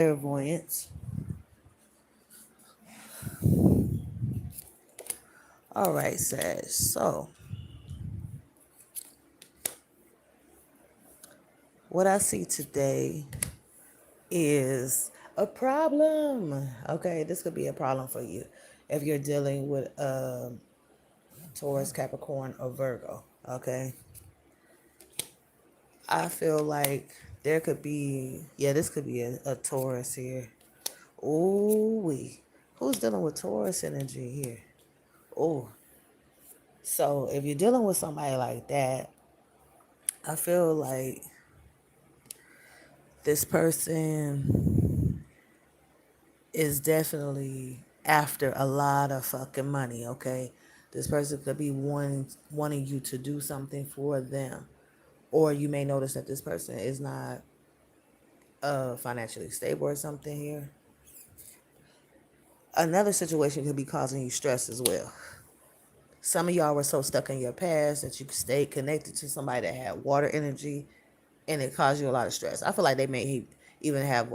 clairvoyance. All right, says so. What I see today is a problem. Okay, this could be a problem for you if you're dealing with Taurus, Capricorn, or Virgo. Okay, I feel like there could be, yeah, this could be a Taurus here. Ooh, who's dealing with Taurus energy here? Oh, so if you're dealing with somebody like that, I feel like this person is definitely after a lot of fucking money, okay? This person could be wanting you to do something for them. Or you may notice that this person is not financially stable or something here. Another situation could be causing you stress as well. Some of y'all were so stuck in your past that you stayed connected to somebody that had water energy and it caused you a lot of stress. I feel like they may even have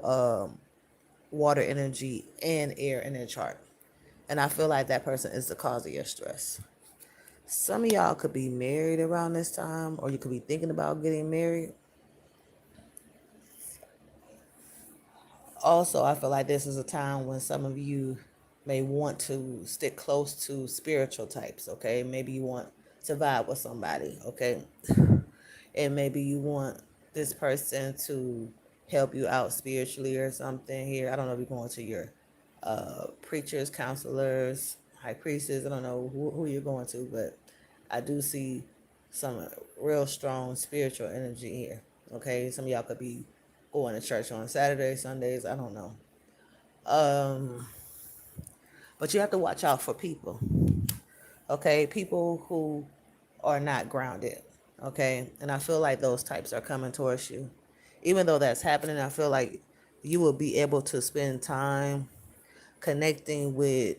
water energy and air in their chart. And I feel like that person is the cause of your stress. Some of y'all could be married around this time, or you could be thinking about getting married. Also, I feel like this is a time when some of you may want to stick close to spiritual types, okay? Maybe you want to vibe with somebody, okay? And maybe you want this person to help you out spiritually or something here. I don't know if you're going to your preachers, counselors, high priestess. I don't know who you're going to, but I do see some real strong spiritual energy here. Okay, some of y'all could be going to church on Saturdays, Sundays. I don't know. Um, but you have to watch out for people. Okay, people who are not grounded. Okay, and I feel like those types are coming towards you. Even though that's happening, I feel like you will be able to spend time connecting with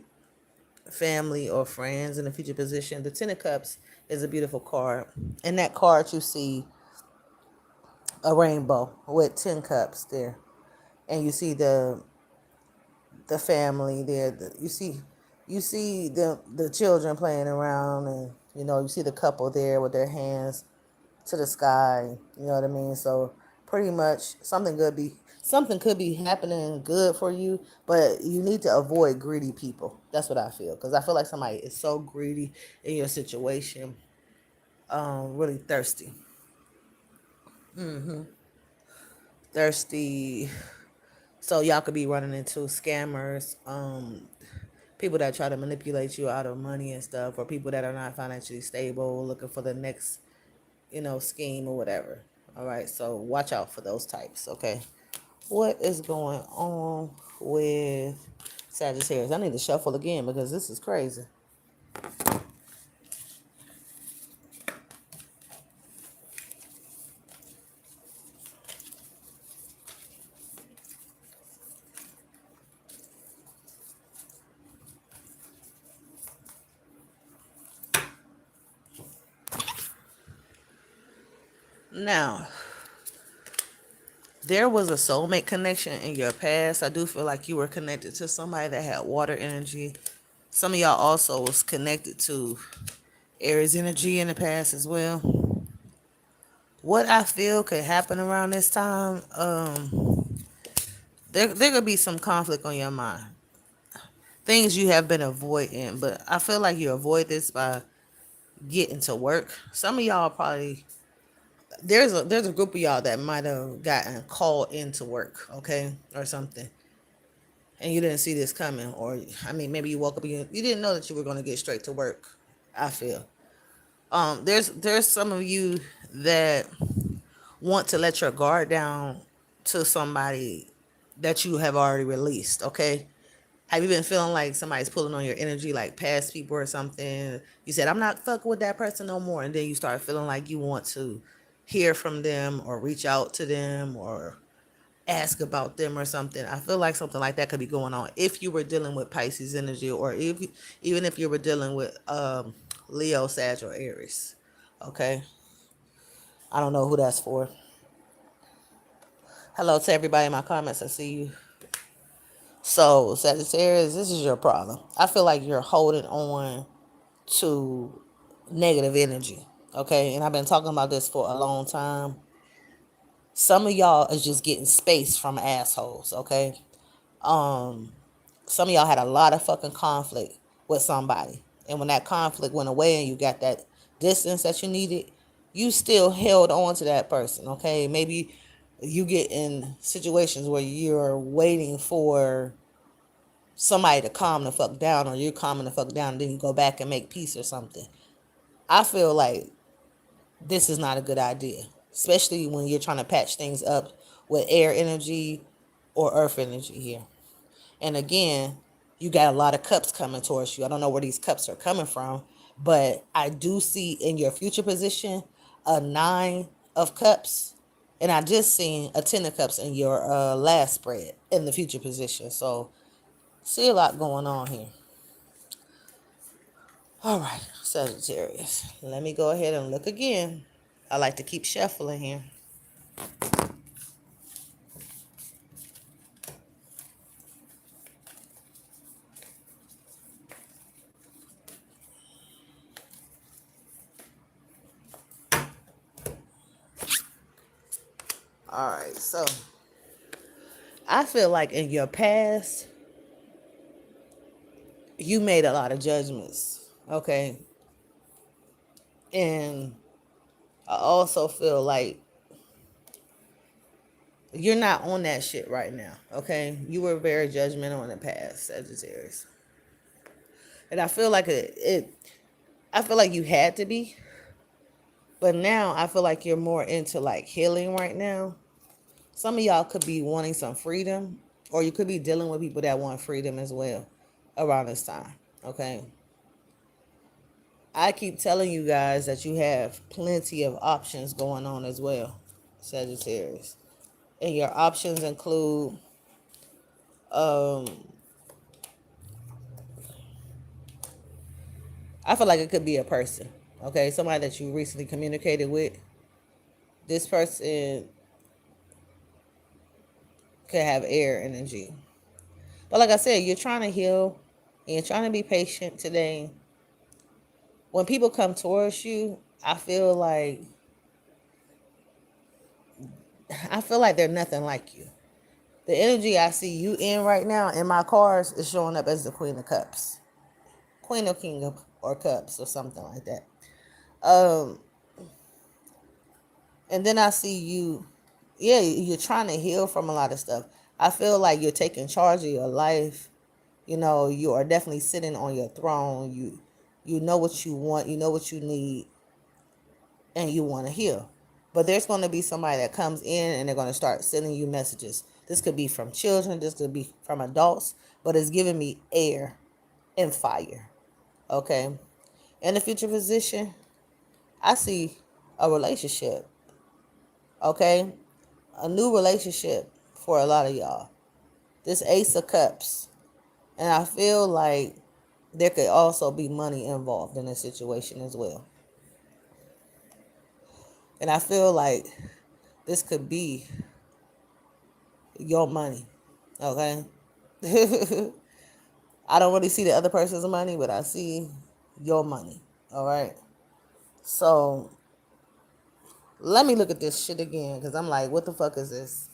family or friends in a future position. The Ten of Cups is a beautiful card. In that card, you see a rainbow with 10 cups there, and you see the family there. You see the children playing around, and you see the couple there with their hands to the sky. You know what I mean? So pretty much something could be happening good for you, but you need to avoid greedy people. That's what I feel, because I feel like somebody is so greedy in your situation, really thirsty, thirsty. So y'all could be running into scammers, people that try to manipulate you out of money and stuff, or people that are not financially stable, looking for the next, scheme or whatever. All right, so watch out for those types. Okay, what is going on with Sagittarius? I need to shuffle again because this is crazy. Now, there was a soulmate connection in your past. I do feel like you were connected to somebody that had water energy. Some of y'all also was connected to Aries energy in the past as well. What I feel could happen around this time, there could be some conflict on your mind. Things you have been avoiding, but I feel like you avoid this by getting to work. Some of y'all probably there's a group of y'all that might have gotten called into work, okay, or something, and you didn't see this coming, or I mean, maybe you woke up and you didn't know that you were going to get straight to work. I feel there's some of you that want to let your guard down to somebody that you have already released, okay? Have you been feeling like somebody's pulling on your energy, like past people or something? You said, I'm not fucking with that person no more. And then you start feeling like you want to hear from them or reach out to them or ask about them or something. I feel like something like that could be going on if you were dealing with Pisces energy, or even if you were dealing with Leo, Sag, or Aries. Okay? I don't know who that's for. Hello to everybody in my comments. I see you. So, Sagittarius, this is your problem. I feel like you're holding on to negative energy. Okay. And I've been talking about this for a long time. Some of y'all is just getting space from assholes. Okay. Um, some of y'all had a lot of fucking conflict with somebody. And when that conflict went away and you got that distance that you needed, you still held on to that person. Okay. Maybe you get in situations where you're waiting for somebody to calm the fuck down, or you're calming the fuck down, and then you go back and make peace or something. I feel like this is not a good idea, especially when you're trying to patch things up with air energy or earth energy here. And again, you got a lot of cups coming towards you. I don't know where these cups are coming from, but I do see in your future position a 9 of cups, and I just seen a 10 of cups in your last spread in the future position. So see a lot going on here. All right, Sagittarius. Let me go ahead and look again. I like to keep shuffling here. All right, so I feel like in your past, you made a lot of judgments, okay? And I also feel like you're not on that shit right now, okay? You were very judgmental in the past, Sagittarius. And I feel like I feel like you had to be, but now I feel like you're more into like healing right now. Some of y'all could be wanting some freedom, or you could be dealing with people that want freedom as well around this time, okay? I keep telling you guys that you have plenty of options going on as well, Sagittarius. And your options include um I feel like it could be a person, okay? Somebody that you recently communicated with. This person could have air energy. But like I said, you're trying to heal and you're trying to be patient today. When people come towards you, I feel like they're nothing like you. The energy I see you in right now in my cards is showing up as the Queen of Cups. Queen or King of or Cups or something like that. Um, and then I see you, yeah, you're trying to heal from a lot of stuff. I feel like you're taking charge of your life. You know, you are definitely sitting on your throne. You know what you want, you know what you need, and you want to heal. But there's going to be somebody that comes in and they're going to start sending you messages. This could be from children, this could be from adults, but it's giving me air and fire. Okay. In the future position, I see a relationship. Okay. A new relationship for a lot of y'all. This Ace of Cups. And I feel like there could also be money involved in this situation as well. And I feel like this could be your money. Okay. I don't really see the other person's money, but I see your money. All right. So let me look at this shit again, because I'm like, what the fuck is this?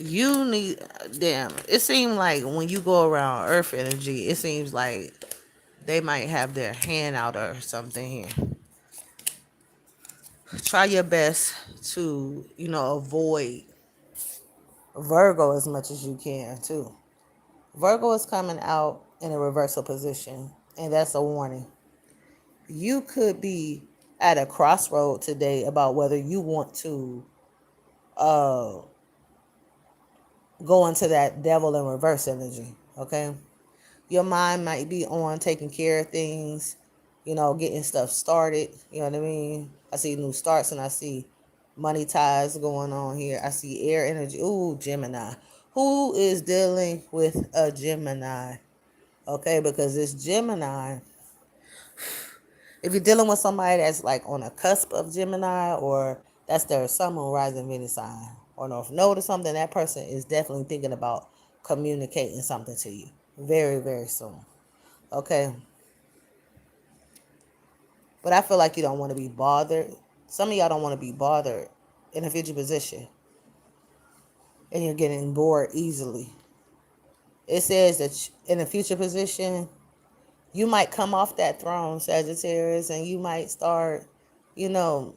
You need, damn, it seems like when you go around earth energy, it seems like they might have their hand out or something here. Try your best to, avoid Virgo as much as you can too. Virgo is coming out in a reversal position, and that's a warning. You could be at a crossroad today about whether you want to uh go into that devil in reverse energy. Okay. Your mind might be on taking care of things, getting stuff started. You know what I mean? I see new starts and I see money ties going on here. I see air energy. Ooh, Gemini. who is dealing with a Gemini? Okay, because this Gemini, if you're dealing with somebody that's like on a cusp of Gemini, or that's their sun, moon, rising, Venus sign, or North Node or something, that person is definitely thinking about communicating something to you very, very soon. Okay. But I feel like you don't want to be bothered. Some of y'all don't want to be bothered in a future position, and you're getting bored easily. It says that in a future position, you might come off that throne, Sagittarius, and you might start, you know,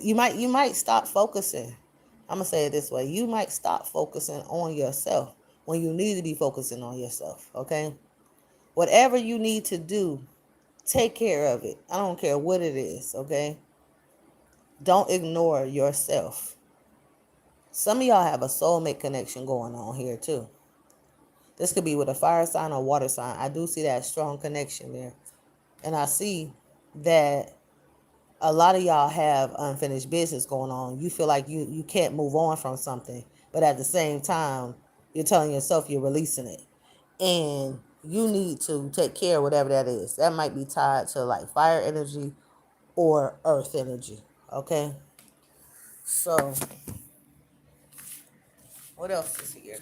you might stop focusing. I'm gonna say it this way: you might stop focusing on yourself when you need to be focusing on yourself. Okay, whatever you need to do, take care of it. I don't care what it is. Okay, don't ignore yourself. Some of y'all have a soulmate connection going on here too. This could be with a fire sign or water sign. I do see that strong connection there. And I see that a lot of y'all have unfinished business going on. You feel like you can't move on from something, but at the same time, you're telling yourself you're releasing it. And you need to take care of whatever that is. That might be tied to like fire energy or earth energy. Okay? So, what else is here?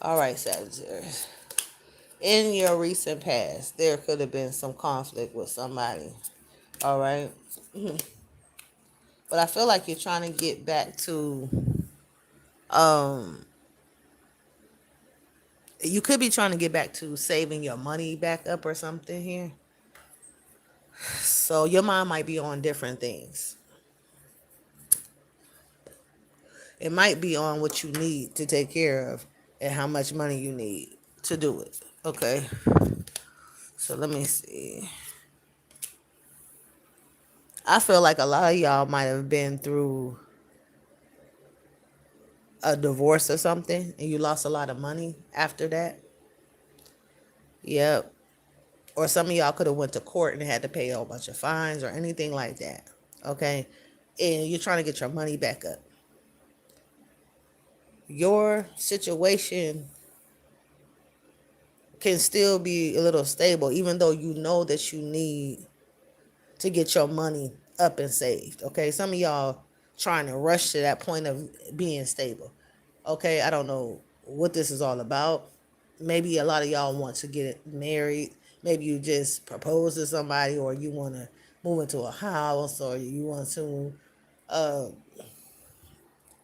All right, Sagittarius. In your recent past, there could have been some conflict with somebody. All right. But I feel like you're trying to get back to, um, you could be trying to get back to saving your money back up or something here. So your mind might be on different things. It might be on what you need to take care of and how much money you need to do it. Okay. So let me see. I feel like a lot of y'all might have been through a divorce or something and you lost a lot of money after that. Yep. Or some of y'all could have went to court and had to pay a whole bunch of fines or anything like that. Okay. And you're trying to get your money back up. Your situation can still be a little stable, even though you know that you need to get your money up and saved. Okay. Some of y'all trying to rush to that point of being stable. Okay. I don't know what this is all about. Maybe a lot of y'all want to get married. Maybe you just propose to somebody, or you want to move into a house, or you want to, uh,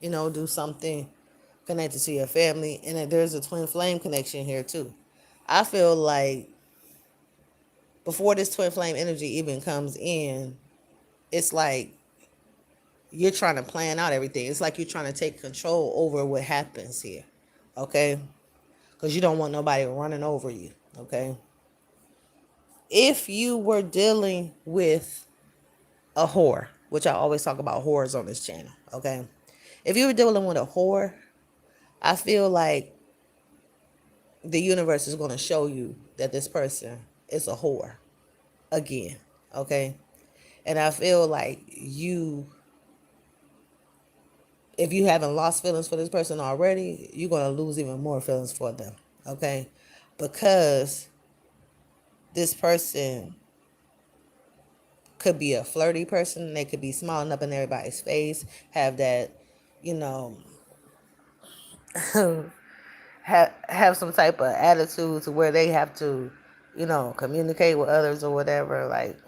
do something connected to your family. And there's a twin flame connection here too. I feel like before this twin flame energy even comes in, it's like you're trying to plan out everything. It's like you're trying to take control over what happens here. Okay? Because you don't want nobody running over you. Okay? If you were dealing with a whore, which I always talk about whores on this channel. Okay? If you were dealing with a whore, I feel like the universe is going to show you that this person is a whore again. Okay? And I feel like if you haven't lost feelings for this person already, you're going to lose even more feelings for them. Okay? Because this person could be a flirty person. They could be smiling up in everybody's face, have that, you know, have some type of attitude to where they have to, communicate with others or whatever. Like,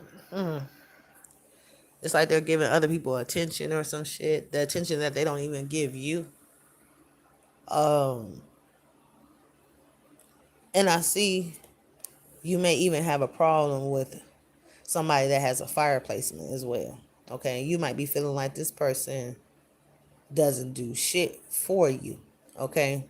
it's like they're giving other people attention or some shit. The attention that they don't even give you. And I see you may even have a problem with somebody that has a fire placement as well. Okay, you might be feeling like this person doesn't do shit for you. Okay,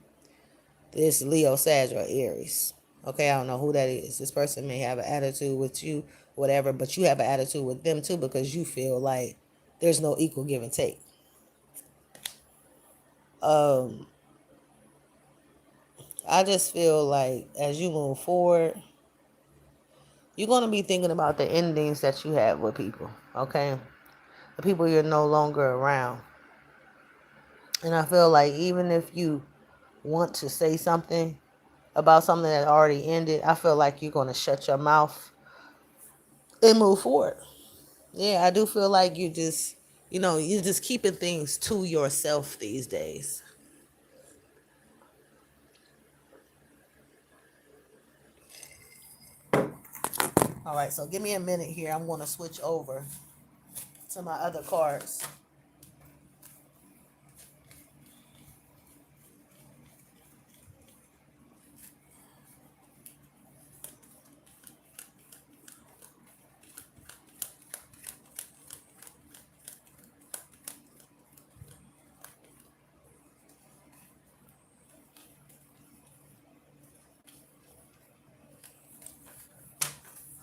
this Leo, Sag, or Aries. Okay, I don't know who that is. This person may have an attitude with you, whatever, but you have an attitude with them too because you feel like there's no equal give and take. Um, I just feel like as you move forward, you're going to be thinking about the endings that you had with people, okay? The people you're no longer around. And I feel like even if you want to say something about something that already ended, I feel like you're going to shut your mouth and move forward. Yeah, I do feel like you're just keeping things to yourself these days. All right, so give me a minute here. I'm going to switch over to my other cards.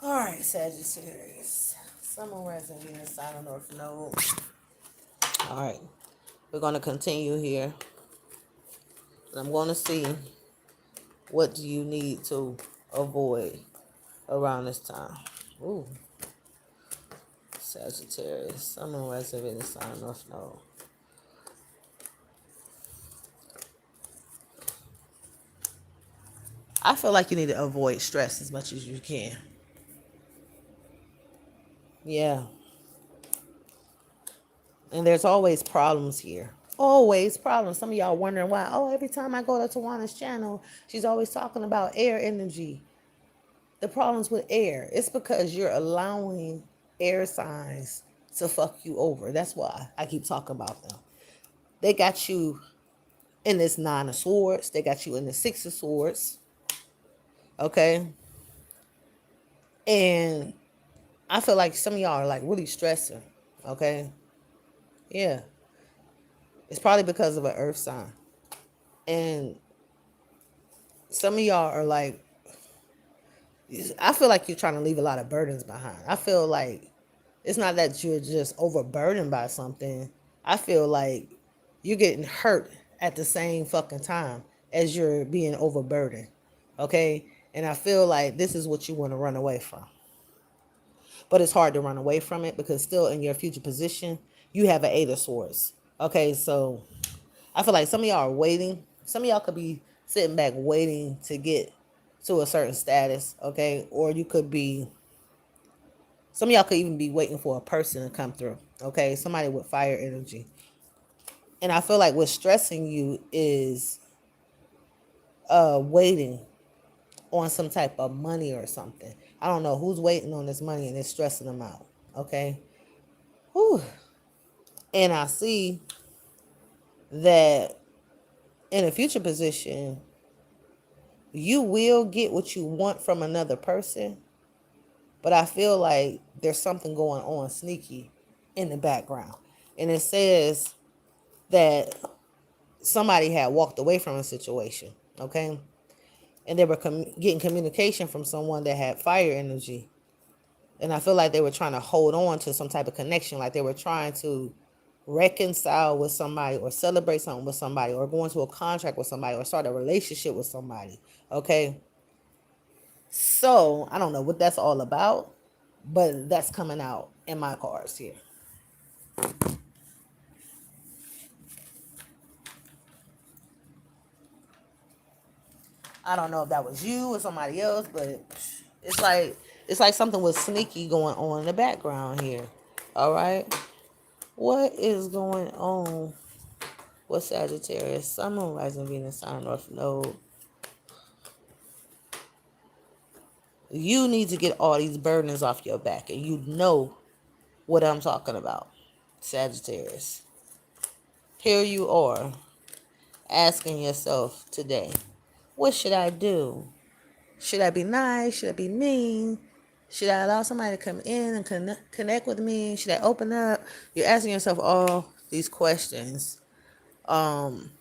All right, Sagittarius. Summer rising Venus, sign of North Node. All right, we're going to continue here. I'm going to see what do you need to avoid around this time. Ooh, Sagittarius, Summer rising Venus, sign of North Node. I feel like you need to avoid stress as much as you can. Yeah. And there's always problems here. Always problems. Some of y'all wondering why. Oh, every time I go to Tawana's channel, she's always talking about air energy. The problems with air. It's because you're allowing air signs to fuck you over. That's why I keep talking about them. They got you in this Nine of Swords. They got you in the Six of Swords. Okay? And I feel like some of y'all are like really stressing. Okay? Yeah. It's probably because of an earth sign. And some of y'all are like, I feel like you're trying to leave a lot of burdens behind. I feel like it's not that you're just overburdened by something. I feel like you're getting hurt at the same fucking time as you're being overburdened. Okay? And I feel like this is what you want to run away from. But it's hard to run away from it because still in your future position, you have an Eight of Swords. Okay, so I feel like some of y'all are waiting. Some of y'all could be sitting back waiting to get to a certain status, okay? Or you could be, some of y'all could even be waiting for a person to come through, okay? Somebody with fire energy. And I feel like what's stressing you is waiting on some type of money or something. I don't know who's waiting on this money and it's stressing them out, okay? Whew. And I see that in a future position, you will get what you want from another person, but I feel like there's something going on sneaky in the background. And it says that somebody had walked away from a situation, okay? And they were getting communication from someone that had fire energy. And I feel like they were trying to hold on to some type of connection, like they were trying to reconcile with somebody or celebrate something with somebody or go into a contract with somebody or start a relationship with somebody, okay? So I don't know what that's all about, but that's coming out in my cards here. I don't know if that was you or somebody else, but it's like something was sneaky going on in the background here. All right, what is going on with Sagittarius? Sun, Moon, Rising, Venus, Sign, North Node. You need to get all these burdens off your back, and you know what I'm talking about, Sagittarius. Here you are asking yourself today, what should I do? Should I be nice? Should I be mean? Should I allow somebody to come in and connect with me? Should I open up? You're asking yourself all these questions. Um,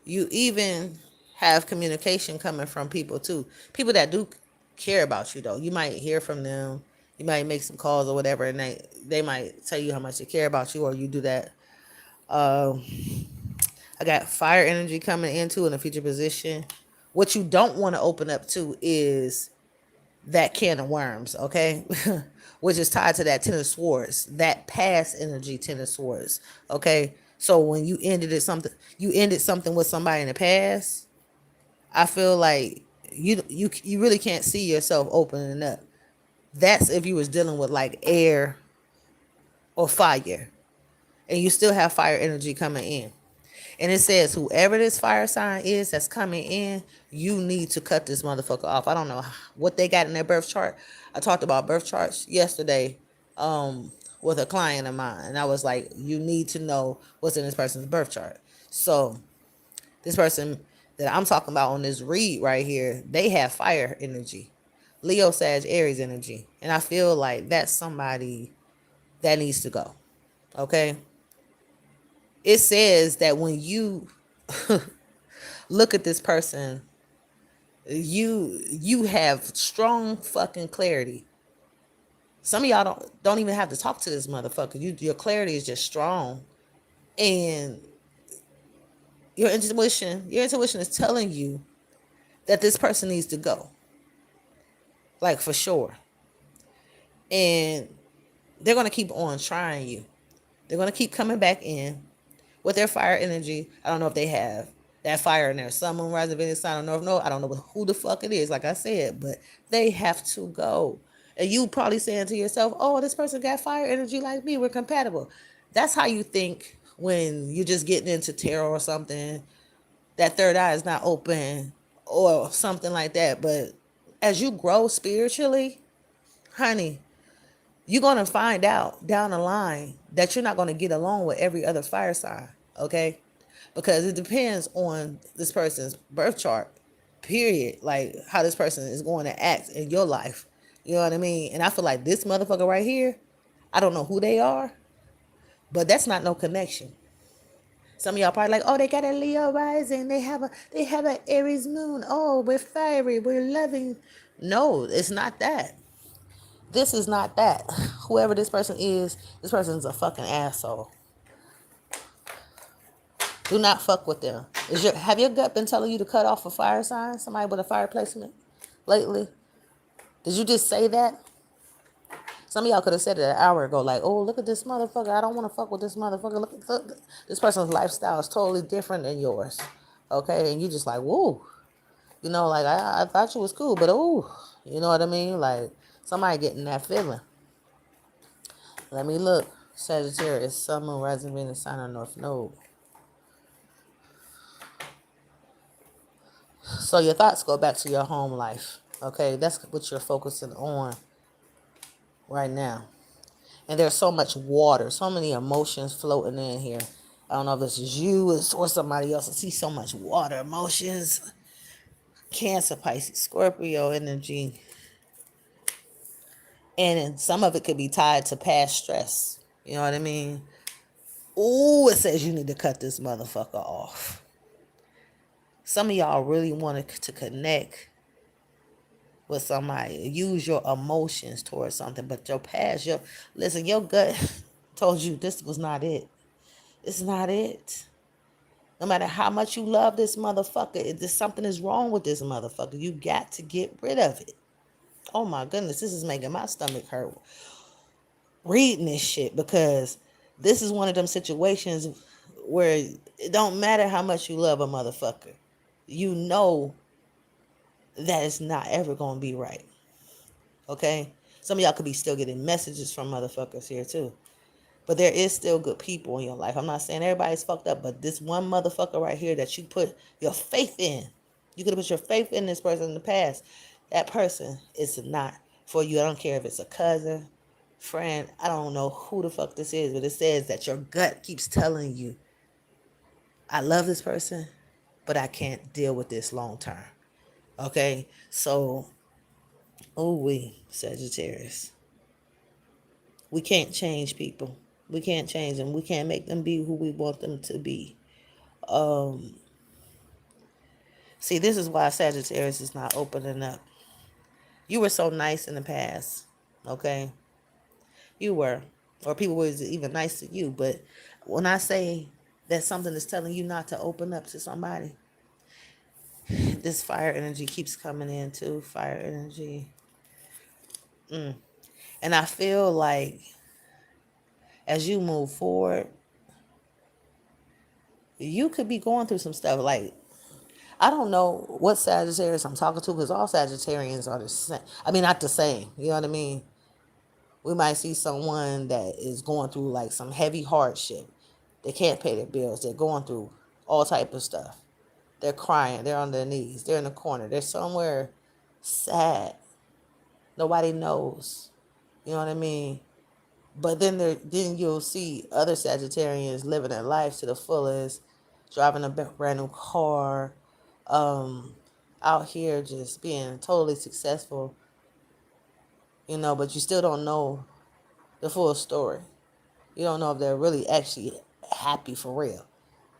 you even have communication coming from people too. People that do care about you though. You might hear from them. You might make some calls or whatever, and they might tell you how much they care about you, or you do that. Um, I got fire energy coming into in a future position. What you don't want to open up to is that can of worms, okay? Which is tied to that Ten of Swords, that past energy, Ten of Swords, okay? So when you ended something with somebody in the past, I feel like you really can't see yourself opening up. That's if you was dealing with like air or fire, and you still have fire energy coming in. And it says whoever this fire sign is that's coming in, you need to cut this motherfucker off. I don't know what they got in their birth chart. I talked about birth charts yesterday with a client of mine. And I was like, you need to know what's in this person's birth chart. So this person that I'm talking about on this read right here, they have fire energy. Leo, Sag, Aries energy. And I feel like that's somebody that needs to go. Okay? It says that when you look at this person, you have strong fucking clarity. Some of y'all don't even have to talk to this motherfucker. Your clarity is just strong, and your intuition is telling you that this person needs to go, like for sure. And they're gonna keep on trying you. They're gonna keep coming back in with their fire energy. I don't know if they have that fire in their sun, moon, rising, Venus, sign of North Node. I don't know who the fuck it is, like I said, but they have to go. And you probably saying to yourself, oh, this person got fire energy like me. We're compatible. That's how you think when you're just getting into tarot or something. That third eye is not open or something like that. But as you grow spiritually, honey, you're going to find out down the line that you're not going to get along with every other fire sign, okay? Because it depends on this person's birth chart, period. Like how this person is going to act in your life. You know what I mean? And I feel like this motherfucker right here, I don't know who they are, but that's not no connection. Some of y'all probably like, oh, they got a Leo rising. They have an Aries moon. Oh, we're fiery. We're loving. No, it's not that. This is not that. Whoever this person is a fucking asshole. Do not fuck with them. Have your gut been telling you to cut off a fire sign? Somebody with a fire placement lately? Did you just say that? Some of y'all could have said it an hour ago, like, oh, look at this motherfucker. I don't want to fuck with this motherfucker. Look, this person's lifestyle is totally different than yours. Okay? And you just like, whoa. You know, like, I thought you was cool, but ooh. You know what I mean? Like, somebody getting that feeling. Let me look. Sagittarius, Sun, Moon, Rising, Venus, sign of North Node. So your thoughts go back to your home life. Okay, that's what you're focusing on right now. And there's so much water, so many emotions floating in here. I don't know if this is you or somebody else. I see so much water, emotions. Cancer, Pisces, Scorpio energy. And some of it could be tied to past stress. You know what I mean? Ooh, it says you need to cut this motherfucker off. Some of y'all really wanted to connect with somebody, use your emotions towards something, but your past, your gut told you this was not it. It's not it. No matter how much you love this motherfucker, if something is wrong with this motherfucker, you got to get rid of it. Oh my goodness, this is making my stomach hurt reading this shit, because this is one of them situations where it don't matter how much you love a motherfucker. You know that it's not ever going to be right. Okay? Some of y'all could be still getting messages from motherfuckers here too. But there is still good people in your life. I'm not saying everybody's fucked up, but this one motherfucker right here that you put your faith in, you could have put your faith in this person in the past. That person is not for you. I don't care if it's a cousin, friend. I don't know who the fuck this is, but it says that your gut keeps telling you, I love this person, but I can't deal with this long term. Okay? So, Sagittarius. We can't change people. We can't change them. We can't make them be who we want them to be. See, this is why Sagittarius is not opening up. You were so nice in the past, okay? You were. Or people were even nice to you. But when I say that something is telling you not to open up to somebody. This fire energy keeps coming in too. Fire energy. And I feel like as you move forward, you could be going through some stuff. Like, I don't know what Sagittarius I'm talking to, because all Sagittarians are the same. I mean, not the same. You know what I mean? We might see someone that is going through like some heavy hardship. They can't pay their bills. They're going through all type of stuff. They're crying. They're on their knees. They're in the corner. They're somewhere sad. Nobody knows. You know what I mean? But then you'll see other Sagittarians living their life to the fullest, driving a brand new car, out here just being totally successful, but you still don't know the full story. You don't know if they're really actually happy for real.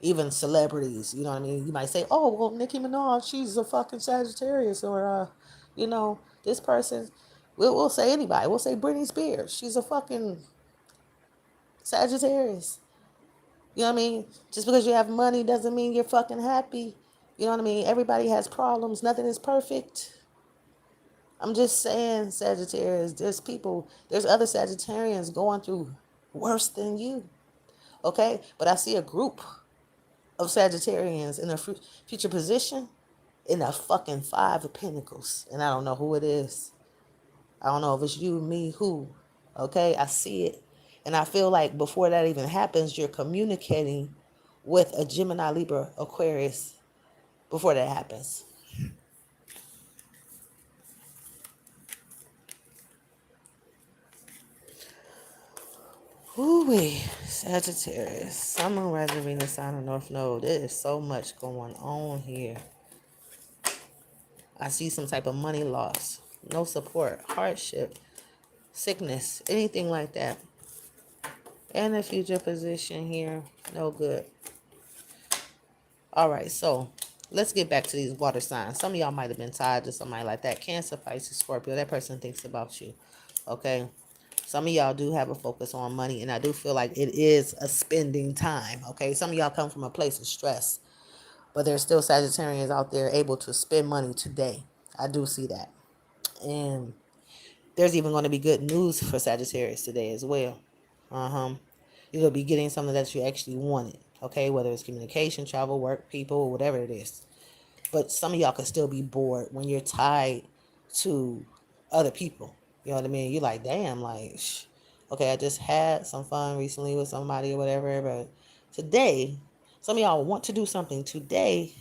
Even celebrities, you know what I mean? You might say, oh, well, Nicki Minaj, she's a fucking Sagittarius. Or, this person, we'll say anybody. We'll say Britney Spears. She's a fucking Sagittarius. You know what I mean? Just because you have money doesn't mean you're fucking happy. You know what I mean? Everybody has problems. Nothing is perfect. I'm just saying, Sagittarius, there's other Sagittarians going through worse than you. Okay? But I see a group of Sagittarians in a future position in a fucking Five of Pentacles. And I don't know who it is. I don't know if it's you, me, who. Okay? I see it. And I feel like before that even happens, you're communicating with a Gemini, Libra, Aquarius before that happens. Ooh-wee, Sagittarius, Sun, Moon, Rising, Venus, Sign of North Node. There is so much going on here. I see some type of money loss, no support, hardship, sickness, anything like that. And a future position here, no good. All right, so let's get back to these water signs. Some of y'all might have been tied to somebody like that. Cancer, Pisces, Scorpio. That person thinks about you. Okay? Some of y'all do have a focus on money, and I do feel like it is a spending time. Okay? Some of y'all come from a place of stress, but there's still Sagittarians out there able to spend money today. I do see that. And there's even going to be good news for Sagittarius today as well. You'll be getting something that you actually wanted. Okay, whether it's communication, travel, work, people, whatever it is. But some of y'all could still be bored when you're tied to other people. You know what I mean? You're like, damn, like, okay, I just had some fun recently with somebody or whatever, but today, some of y'all want to do something today,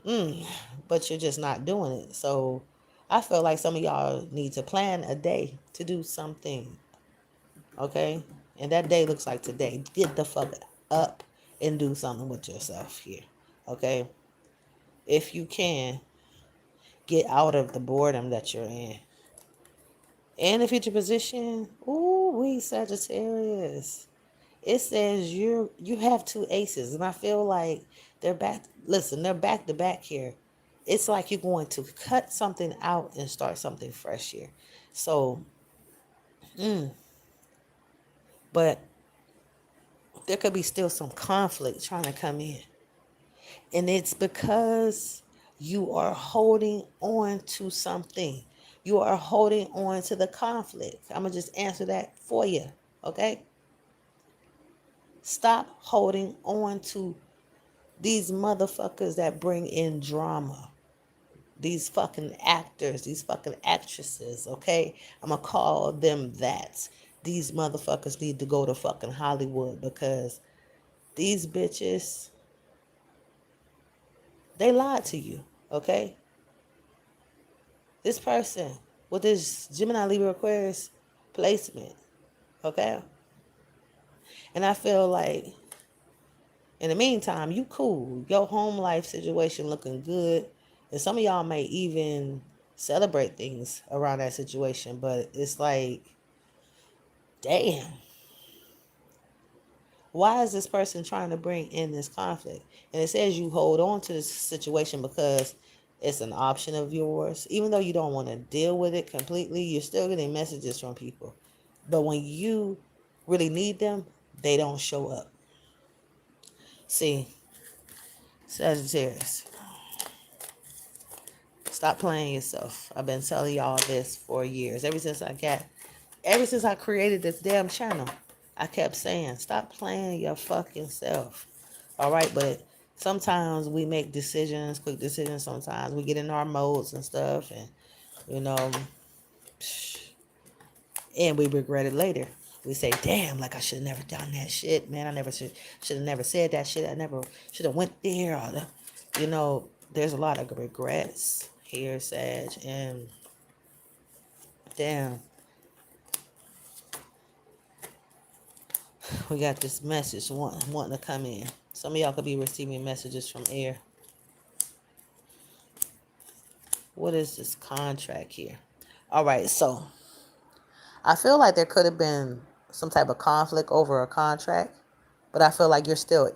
but you're just not doing it. So I feel like some of y'all need to plan a day to do something. Okay? And that day looks like today. Get the fuck up and do something with yourself here. Okay? If you can, get out of the boredom that you're in. And the future position, ooh, we Sagittarius. It says you have two aces, and I feel like they're back. Listen, they're back to back here. It's like you're going to cut something out and start something fresh here. So, but there could be still some conflict trying to come in. And it's because you are holding on to something. You are holding on to the conflict. I'm going to just answer that for you. Okay? Stop holding on to these motherfuckers that bring in drama. These fucking actors, these fucking actresses, okay? I'm going to call them that. These motherfuckers need to go to fucking Hollywood, because these bitches, they lied to you, okay? This person with this Gemini, Libra, Aquarius placement, okay? And I feel like in the meantime, you cool. Your home life situation looking good. And some of y'all may even celebrate things around that situation. But it's like, damn. Why is this person trying to bring in this conflict? And it says you hold on to this situation because it's an option of yours. Even though you don't want to deal with it completely, you're still getting messages from people. But when you really need them, they don't show up. See, Sagittarius, stop playing yourself. I've been telling y'all this for years. Ever since I created this damn channel, I kept saying, stop playing your fucking self. All right, but sometimes we make decisions, quick decisions. Sometimes we get in our modes and stuff, and you know, and we regret it later. We say, damn, like I should have never done that shit, man. I never should have never said that shit. I never should have went there. You know, there's a lot of regrets here, Sag, and damn, we got this message wanting to come in. Some of y'all could be receiving messages from air. What is this contract here? All right, so I feel like there could have been some type of conflict over a contract, but I feel like you're still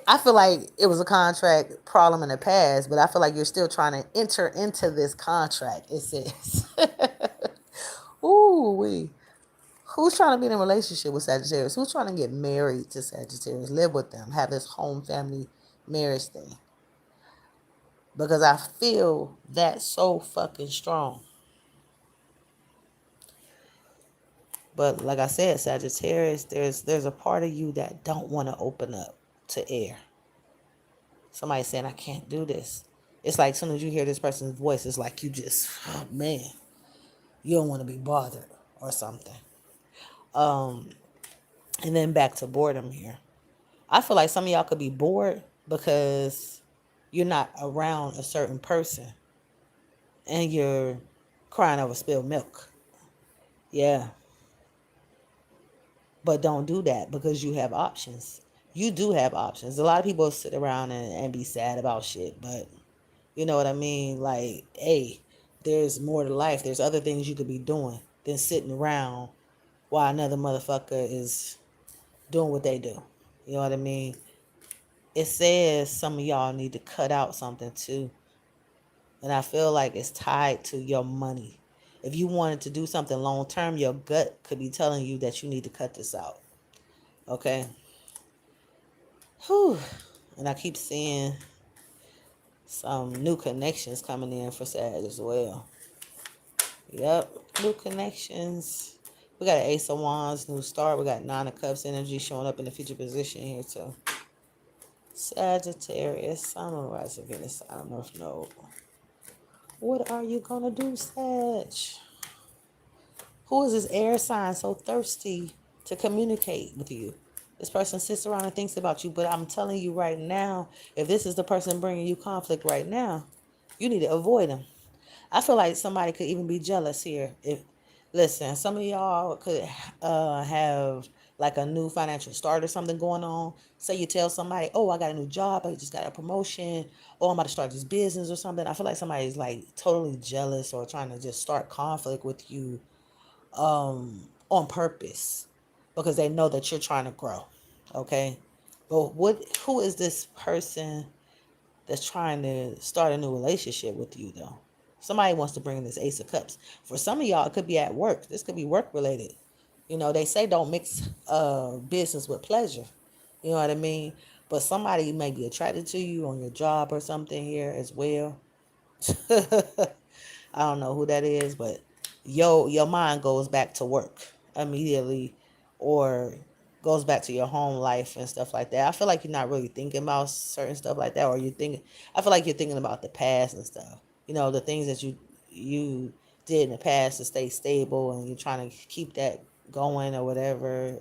I feel like it was a contract problem in the past, but I feel like you're still trying to enter into this contract. It says, ooh, who's trying to be in a relationship with Sagittarius? Who's trying to get married to Sagittarius? Live with them, have this home family marriage thing. Because I feel that so fucking strong. But like I said, Sagittarius, there's a part of you that don't want to open up to air. Somebody saying, I can't do this. It's like as soon as you hear this person's voice, it's like you just, oh man, you don't want to be bothered or something. And then back to boredom here. I feel like some of y'all could be bored because you're not around a certain person and you're crying over spilled milk. Yeah. But don't do that because you have options. You do have options. A lot of people sit around and be sad about shit, but you know what I mean? Like, hey, there's more to life. There's other things you could be doing than sitting around while another motherfucker is doing what they do. You know what I mean? It says some of y'all need to cut out something too. And I feel like it's tied to your money. If you wanted to do something long term, your gut could be telling you that you need to cut this out. Okay? Whew. And I keep seeing some new connections coming in for Sag as well. Yep, new connections. We got an Ace of Wands, new start. We got Nine of Cups energy showing up in the future position here too. Sagittarius. I don't know why it's a Venus. I don't know if no. What are you gonna do, Sag? Who is this air sign so thirsty to communicate with you? This person sits around and thinks about you, but I'm telling you right now, if this is the person bringing you conflict right now, you need to avoid them. I feel like somebody could even be jealous here. Listen, some of y'all could have like a new financial start or something going on. Say you tell somebody, oh, I got a new job, I just got a promotion, or I'm about to start this business or something. I feel like somebody's like totally jealous or trying to just start conflict with you on purpose because they know that you're trying to grow. Okay? But who is this person that's trying to start a new relationship with you though? Somebody wants to bring in this Ace of Cups. For some of y'all, it could be at work. This could be work related. You know, they say don't mix business with pleasure. You know what I mean? But somebody may be attracted to you on your job or something here as well. I don't know who that is, but your mind goes back to work immediately or goes back to your home life and stuff like that. I feel like you're not really thinking about certain stuff like that, or I feel like you're thinking about the past and stuff. You know, the things that you did in the past to stay stable and you're trying to keep that going or whatever.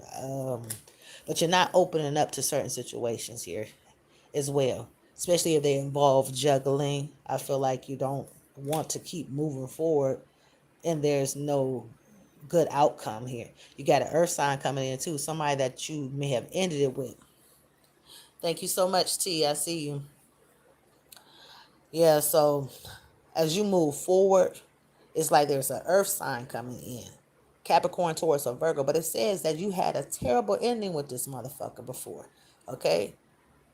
But you're not opening up to certain situations here as well, especially if they involve juggling. I feel like you don't want to keep moving forward and there's no good outcome here. You got an earth sign coming in too, somebody that you may have ended it with. Thank you so much, T. I see you. Yeah, so as you move forward, it's like there's an earth sign coming in. Capricorn, Taurus, or Virgo. But it says that you had a terrible ending with this motherfucker before. Okay?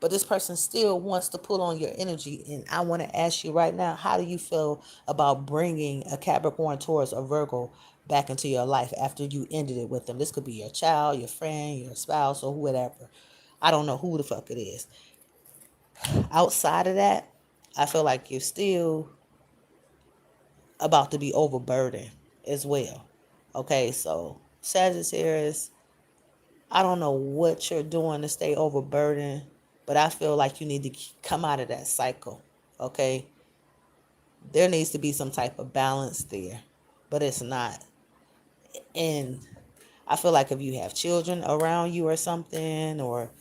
But this person still wants to pull on your energy. And I want to ask you right now, how do you feel about bringing a Capricorn, Taurus, or Virgo back into your life after you ended it with them? This could be your child, your friend, your spouse, or whatever. I don't know who the fuck it is. Outside of that, I feel like you're still about to be overburdened as well. Okay, so Sagittarius, I don't know what you're doing to stay overburdened, but I feel like you need to come out of that cycle. Okay, there needs to be some type of balance there, but it's not. And I feel like if you have children around you or something, or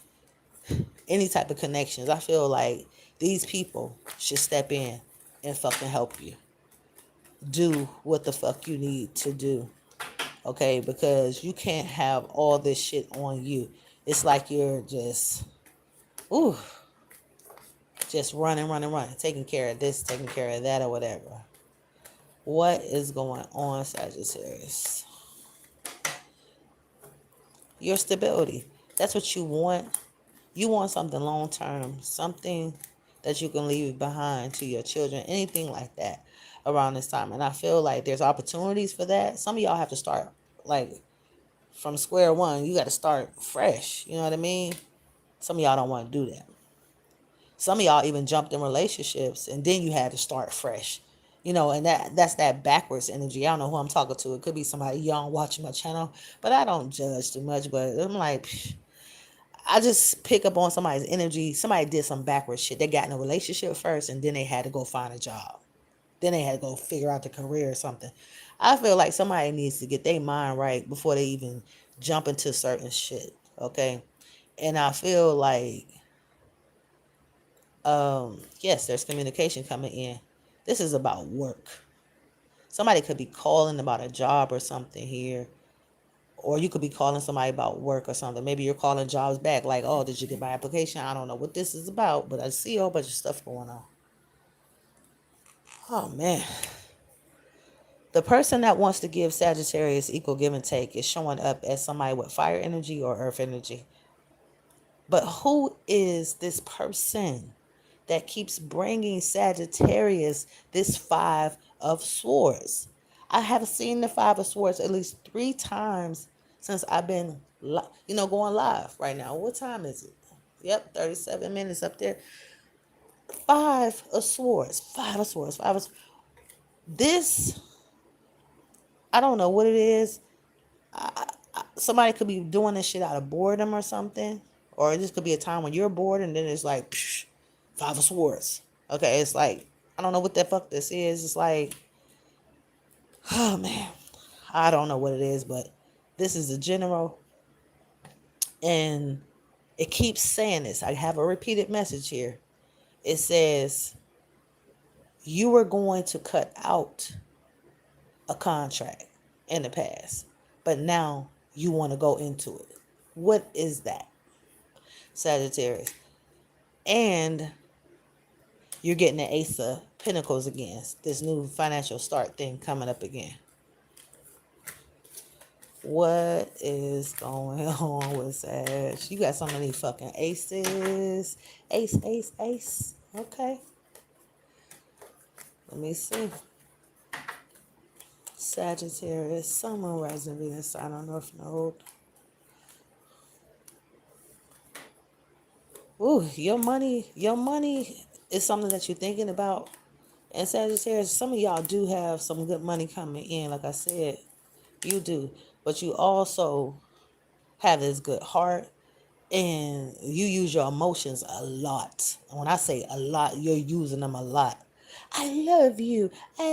any type of connections, I feel like these people should step in and fucking help you do what the fuck you need to do. Okay, because you can't have all this shit on you. It's like you're ooh, just running, taking care of this, taking care of that, or whatever. What is going on, Sagittarius? Your stability. That's what you want. You want something long term, something that you can leave behind to your children, anything like that around this time. And I feel like there's opportunities for that. Some of y'all have to start like from square one. You got to start fresh. You know what I mean? Some of y'all don't want to do that. Some of y'all even jumped in relationships and then you had to start fresh. You know, and that's that backwards energy. I don't know who I'm talking to. It could be somebody young watching my channel, but I don't judge too much. But I'm like, I just pick up on somebody's energy. Somebody did some backwards shit. They got in a relationship first and then they had to go find a job. Then they had to go figure out the career or something. I feel like somebody needs to get their mind right before they even jump into certain shit. Okay. And I feel like, yes, there's communication coming in. This is about work. Somebody could be calling about a job or something here. Or you could be calling somebody about work or something. Maybe you're calling jobs back. Like, oh, did you get my application? I don't know what this is about, but I see a whole bunch of stuff going on. Oh, man. The person that wants to give Sagittarius equal give and take is showing up as somebody with fire energy or earth energy. But who is this person that keeps bringing Sagittarius this Five of Swords? I have seen the Five of Swords at least 3 times since I've been, going live right now. What time is it? Yep, 37 minutes up there. Five of Swords. This, I don't know what it is. Somebody could be doing this shit out of boredom or something. Or this could be a time when you're bored and then it's like, psh, Five of Swords. Okay, it's like, I don't know what the fuck this is. It's like, oh man, I don't know what it is, but this is a general. And it keeps saying this. I have a repeated message here. It says, you were going to cut out a contract in the past, but now you want to go into it. What is that, Sagittarius? And you're getting the Ace of Pentacles again. This new financial start thing coming up again. What is going on with Sag? You got so many fucking aces. Ace. Okay. Let me see. Sagittarius, Sun, Moon, Rising, Venus, sign on North Node. Ooh, your money is something that you're thinking about. And Sagittarius, some of y'all do have some good money coming in. Like I said, you do. But you also have this good heart. And you use your emotions a lot. When I say a lot, you're using them a lot. I love you. I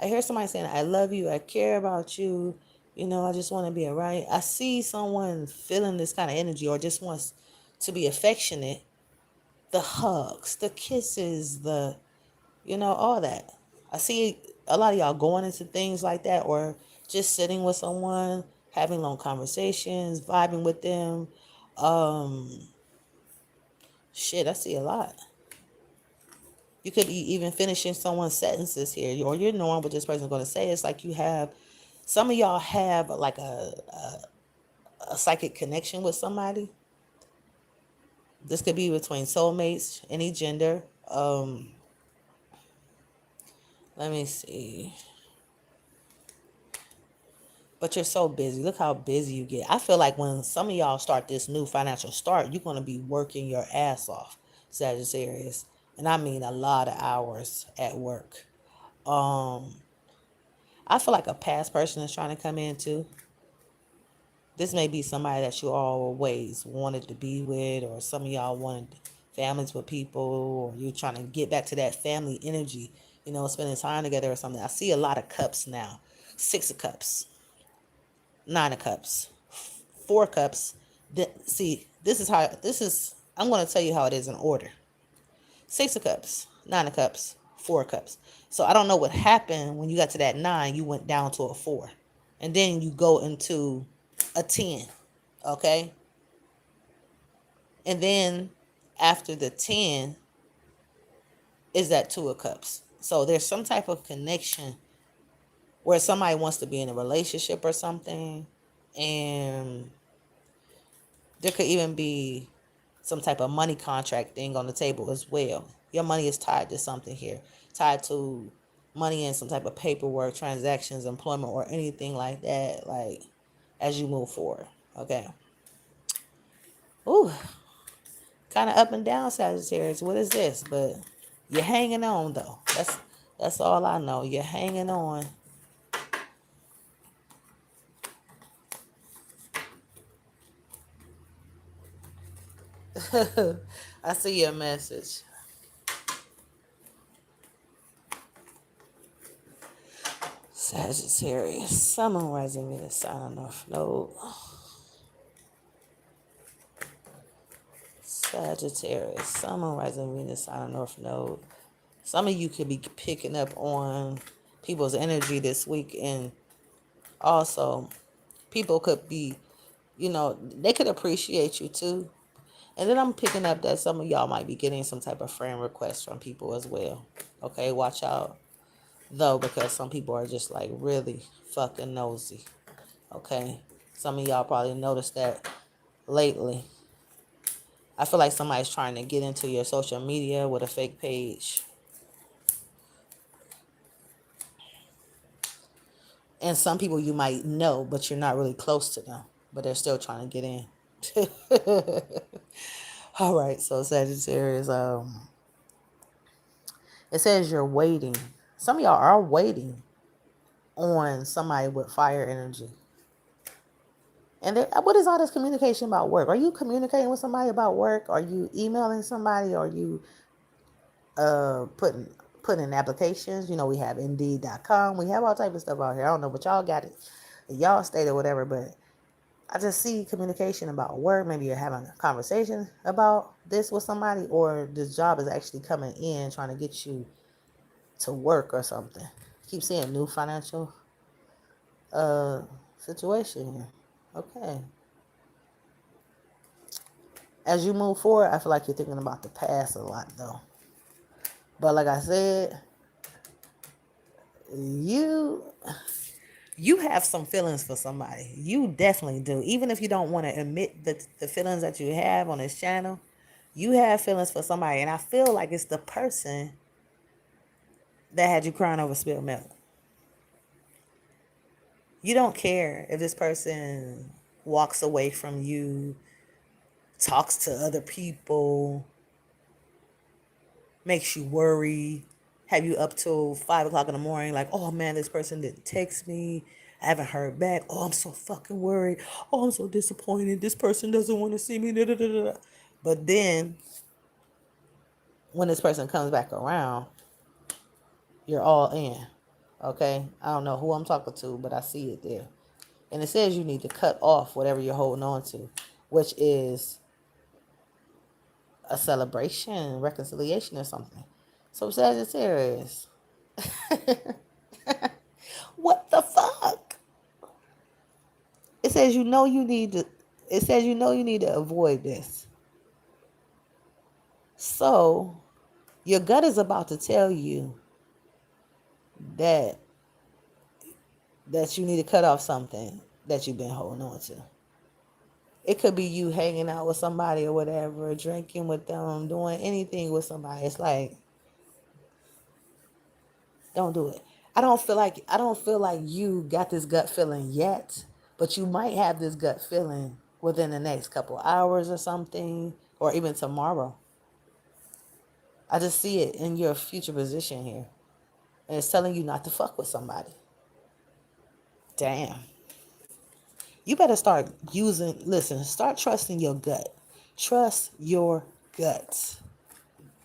hear somebody saying, I love you. I care about you. I just want to be around. I see someone feeling this kind of energy or just wants to be affectionate. The hugs, the kisses, all that. I see a lot of y'all going into things like that or just sitting with someone, having long conversations, vibing with them. I see a lot. You could be even finishing someone's sentences here, or you're knowing what this person's going to say. It's like some of y'all have like a psychic connection with somebody. This could be between soulmates, any gender. Let me see. But you're so busy. Look how busy you get. I feel like when some of y'all start this new financial start, you're going to be working your ass off, Sagittarius. And I mean a lot of hours at work. Um, I feel like a past person is trying to come in too. This may be somebody that you always wanted to be with, or some of y'all wanted families with people, or you're trying to get back to that family energy, spending time together or something. I see a lot of cups now. 6 of Cups, 9 of Cups, 4 cups. See, I'm going to tell you how it is in order. 6 of Cups, 9 of Cups, 4 cups. So I don't know what happened when you got to that 9, you went down to a 4. And then you go into a 10, okay? And then after the 10 is that 2 of Cups. So there's some type of connection where somebody wants to be in a relationship or something. And there could even be some type of money contract thing on the table as well. Your money is tied to something here, tied to money and some type of paperwork, transactions, employment, or anything like that, like as you move forward. Okay. Ooh, kind of up and down, Sagittarius. What is this? But you're hanging on though. That's all I know. You're hanging on. I see your message. Sagittarius, Sun, Moon, Rising, Venus, Sign, North Node. Sagittarius, Sun, Moon, Rising, Venus, Sign, North Node. Some of you could be picking up on people's energy this week, and also people could be, they could appreciate you too. And then I'm picking up that some of y'all might be getting some type of friend requests from people as well. Okay, watch out though, because some people are just like really fucking nosy. Okay, some of y'all probably noticed that lately. I feel like somebody's trying to get into your social media with a fake page. And some people you might know, but you're not really close to them, but they're still trying to get in. All right, so Sagittarius, it says you're waiting. Some of y'all are waiting on somebody with fire energy. And what is all this communication about work? Are you communicating with somebody about work? Are you emailing somebody? Are you putting in applications? We have Indeed.com. We have all type of stuff out here. I don't know, but y'all got it. Y'all state or whatever, but I just see communication about work. Maybe you're having a conversation about this with somebody, or this job is actually coming in trying to get you to work or something. Keep seeing new financial situation here. Okay. As you move forward, I feel like you're thinking about the past a lot though. But like I said, you have some feelings for somebody. You definitely do. Even if you don't want to admit the feelings that you have on this channel, you have feelings for somebody. And I feel like it's the person that had you crying over spilled milk. You don't care if this person walks away from you, talks to other people, makes you worry, have you up till 5 o'clock in the morning, like, oh man, this person didn't text me. I haven't heard back. Oh, I'm so fucking worried. Oh, I'm so disappointed. This person doesn't want to see me. Da, da, da, da. But then when this person comes back around, you're all in. Okay? I don't know who I'm talking to, but I see it there. And it says you need to cut off whatever you're holding on to, which is a celebration, reconciliation, or something. So Sagittarius, what the fuck? It says you need to. It says you need to avoid this. So your gut is about to tell you that you need to cut off something that you've been holding on to. It could be you hanging out with somebody or whatever, drinking with them, doing anything with somebody. It's like, don't do it. I don't feel like you got this gut feeling yet, but you might have this gut feeling within the next couple hours or something, or even tomorrow. I just see it in your future position here. And it's telling you not to fuck with somebody. Damn. You better start start trusting your gut. Trust your gut.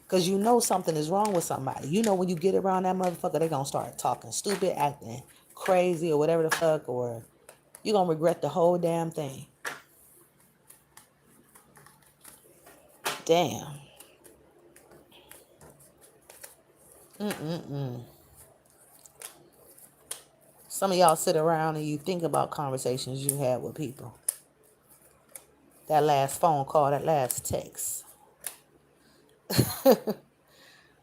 Because you know something is wrong with somebody. You know when you get around that motherfucker, they're going to start talking stupid, acting crazy, or whatever the fuck, or you're going to regret the whole damn thing. Damn. Some of y'all sit around and you think about conversations you had with people. That last phone call, that last text.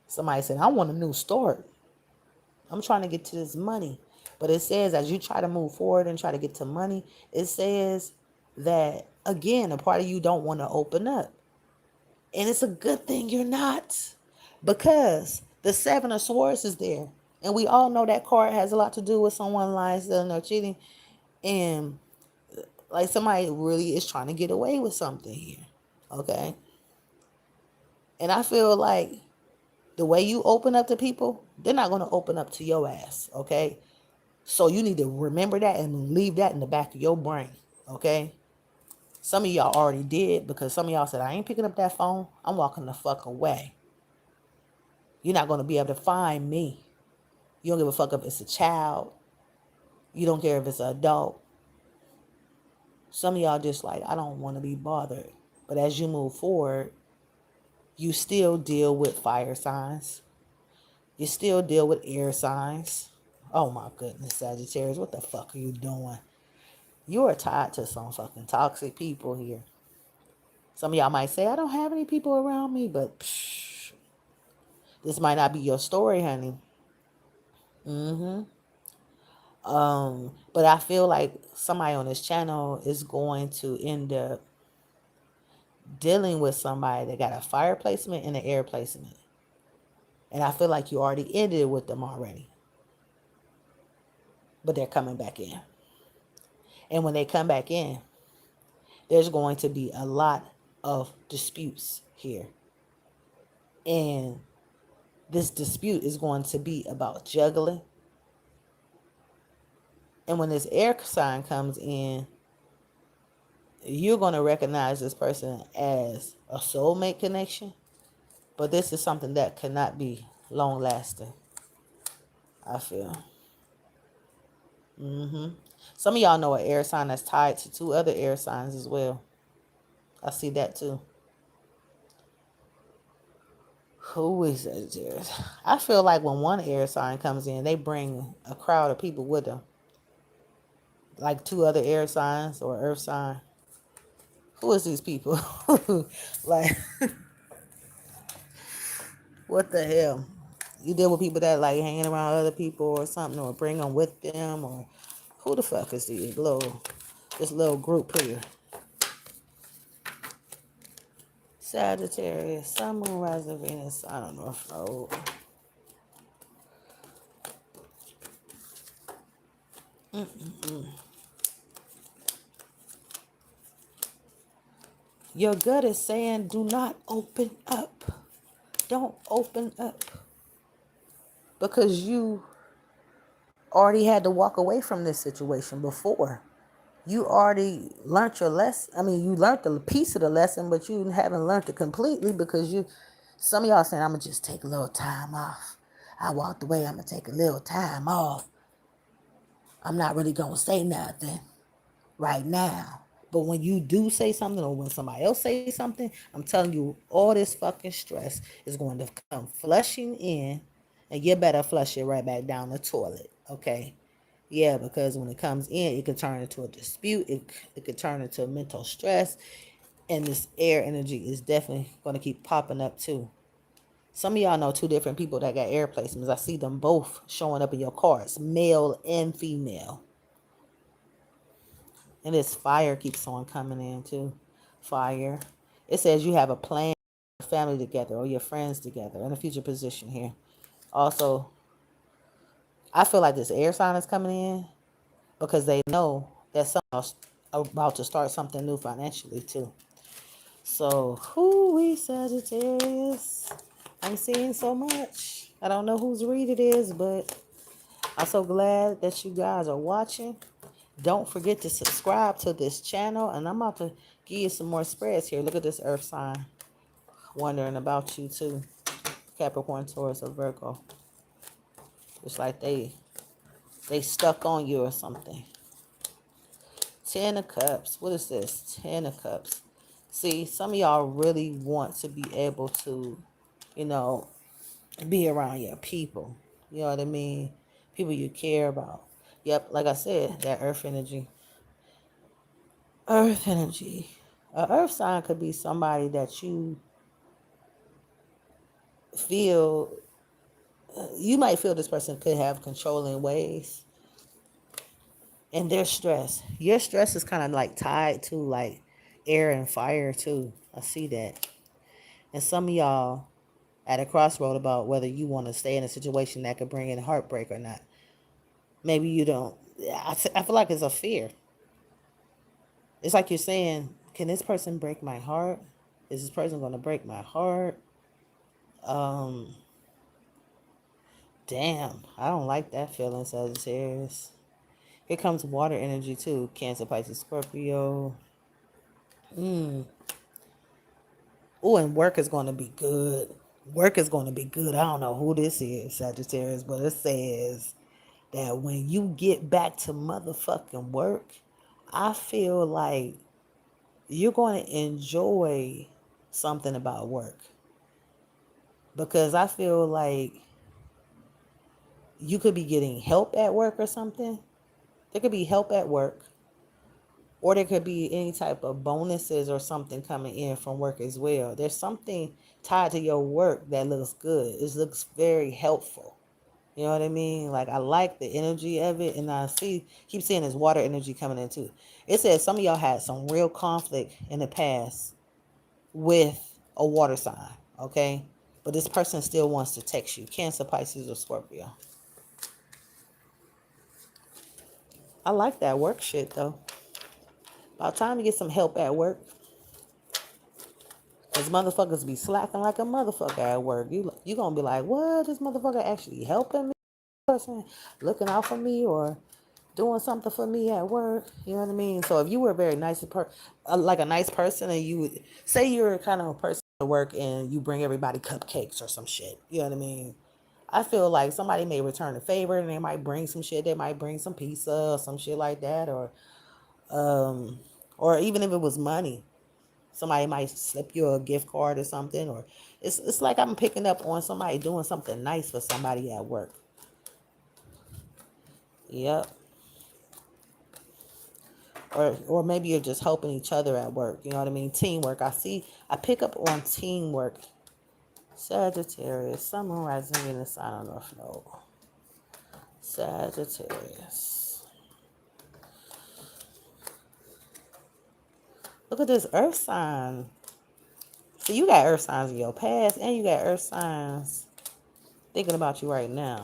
Somebody said, I want a new start. I'm trying to get to this money. But it says as you try to move forward and try to get to money, it says that, again, a part of you don't want to open up. And it's a good thing you're not. Because the Seven of Swords is there. And we all know that card has a lot to do with someone lying, stealing, or cheating. And like somebody really is trying to get away with something here. Okay? And I feel like the way you open up to people, they're not going to open up to your ass. Okay? So you need to remember that and leave that in the back of your brain. Okay? Some of y'all already did, because some of y'all said, I ain't picking up that phone. I'm walking the fuck away. You're not going to be able to find me. You don't give a fuck if it's a child. You don't care if it's an adult. Some of y'all just like, I don't want to be bothered. But as you move forward, you still deal with fire signs. You still deal with air signs. Oh my goodness, Sagittarius, what the fuck are you doing? You are tied to some fucking toxic people here. Some of y'all might say, I don't have any people around me, but this might not be your story, honey. But I feel like somebody on this channel is going to end up dealing with somebody that got a fire placement and an air placement. And I feel like you already ended it with them already. But they're coming back in. And when they come back in, there's going to be a lot of disputes here. And this dispute is going to be about juggling. And when this air sign comes in, you're going to recognize this person as a soulmate connection. But this is something that cannot be long lasting, I feel. Some of y'all know an air sign that's tied to two other air signs as well. I see that too. Who is Sagittarius? I feel like when one air sign comes in, they bring a crowd of people with them. Like two other air signs or earth sign. Who is these people? Like, what the hell? You deal with people that like hanging around other people or something, or bring them with them, or who the fuck is this little group here? Sagittarius, Sun, Moon, Rising, Venus. I don't know if your gut is saying, do not open up. Don't open up. Because you already had to walk away from this situation before. You already learned your lesson. I mean, you learned a piece of the lesson, but you haven't learned it completely, because some of y'all saying, I'm going to just take a little time off. I walked away, I'm going to take a little time off. I'm not really going to say nothing right now. But when you do say something, or when somebody else says something, I'm telling you, all this fucking stress is going to come flushing in, and you better flush it right back down the toilet, okay? Yeah, because when it comes in, it could turn into a dispute. It could turn into mental stress, and this air energy is definitely going to keep popping up too. Some of y'all know two different people that got air placements. I see them both showing up in your cards, male and female. And this fire keeps on coming in too. Fire. It says you have a plan, family together or your friends together in a future position here. Also, I feel like this air sign is coming in because they know that someone's about to start something new financially too. So, who we Sagittarius? I'm seeing so much. I don't know whose read it is, but I'm so glad that you guys are watching. Don't forget to subscribe to this channel, and I'm about to give you some more spreads here. Look at this earth sign. Wondering about you too. Capricorn, Taurus, or Virgo. It's like they stuck on you or something. 10 of Cups. What is this? 10 of Cups. See, some of y'all really want to be able to, you know, be around your people. You know what I mean? People you care about. Yep, like I said, that earth energy. Earth energy. A earth sign could be somebody that you feel, you might feel this person could have controlling ways. And their stress. Your stress is kind of like tied to like air and fire too. I see that. And some of y'all at a crossroad about whether you want to stay in a situation that could bring in heartbreak or not. Maybe you don't. I feel like it's a fear. It's like you're saying, can this person break my heart? Is this person going to break my heart? Um, Damn, I don't like that feeling, Sagittarius. Here comes water energy too. Cancer, Pisces, Scorpio. Oh, and work is going to be good. Work is going to be good. I don't know who this is, Sagittarius, but it says that when you get back to motherfucking work, I feel like you're going to enjoy something about work. Because I feel like you could be getting help at work or something. There could be help at work. Or there could be any type of bonuses or something coming in from work as well. There's something tied to your work that looks good. It looks very helpful. You know what I mean? Like, I like the energy of it, and I keep seeing this water energy coming in too. It says some of y'all had some real conflict in the past with a water sign, okay? But this person still wants to text you. Cancer, Pisces, or Scorpio. I like that work shit though. About time to get some help at work. Cause motherfuckers be slacking like a motherfucker at work. You gonna be like, what? This motherfucker actually helping me? Person looking out for me or doing something for me at work. You know what I mean? So if you were a very nice like a nice person, and you would say you're kind of a person at work and you bring everybody cupcakes or some shit. You know what I mean? I feel like somebody may return a favor and they might bring some shit. They might bring some pizza or some shit like that, or even if it was money. Somebody might slip you a gift card or something, or it's like I'm picking up on somebody doing something nice for somebody at work. Yep. Or maybe you're just helping each other at work. You know what I mean? Teamwork. I pick up on teamwork. Sagittarius, Sun, Moon, Rising, Venus, Sign on North Node. Sagittarius. Look at this earth sign. See, you got earth signs in your past, and you got earth signs thinking about you right now.